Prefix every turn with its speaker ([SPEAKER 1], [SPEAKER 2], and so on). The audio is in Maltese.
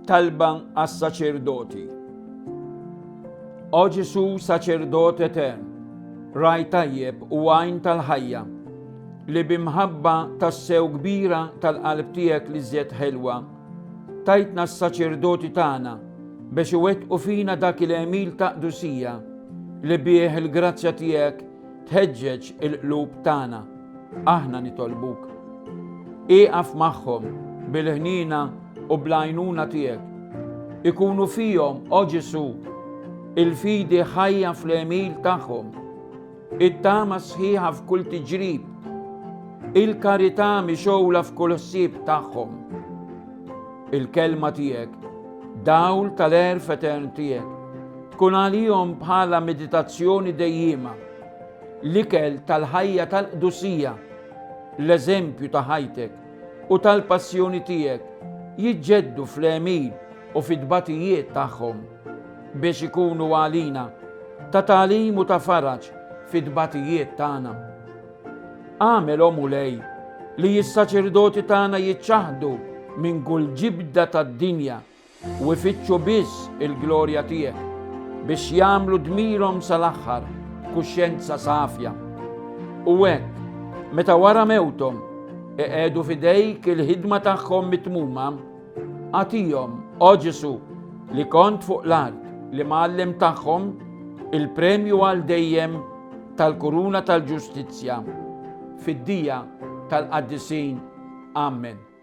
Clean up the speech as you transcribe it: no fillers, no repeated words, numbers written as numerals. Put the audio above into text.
[SPEAKER 1] Talba għas-saċerdoti. O Ġesu saċerdot etern, raj tajjeb u għajn tal-ħajja, li bimħabba tassew kbira tal-qalb tiegħek li żjed ħelwa, tajtna s-saċerdoti tagħna biex iwettqu fina dak il-għemil ta' qdusija li bih il-grazzja tiegħek tħeġġeġ il-qlub tagħna. Aħna nitolbuk. Iqaf magħhom bil-ħnina u bl-għajnuna tiegħek. Ikunu fihom, o Ġesu, il-fidi ħajja fl-għemil tagħhom, it-tama sħiħa f'kull tiġrib, il-karità mixowla f'kull ħsieb tagħhom. Il-kelma tiegħek, dawl tal-erf etern tiegħek, tkun għalihom bħala meditazzjoni dejjima, l-ikel tal-ħajja tal-qdusija, l-eżempju ta' ħajtek u tal-passjoni tiegħek jiġġeddu fl-għemil u fid-dbatijiet tagħhom biex ikunu għalina ta' tagħlim u ta' faraġ fid-dbatijiet tagħna. Għamel lej li s-saċerdoti tagħna jiċċaħdu minn kull ġibda tad-dinja u ifittxu biss il-glorja tiegħek biex jagħmlu dmirhom sal-aħħar kuxjenza safja. U hekk meta wara mewthom iqegħdu fidejk il-ħidma tagħhom mitmuma, għatihom, o Ġesu, li kont fuq l-art li mgħallem tagħhom il-premju għal dejjem tal-kuruna tal-ġustizzja fid-dija tal-qaddisin. Amen.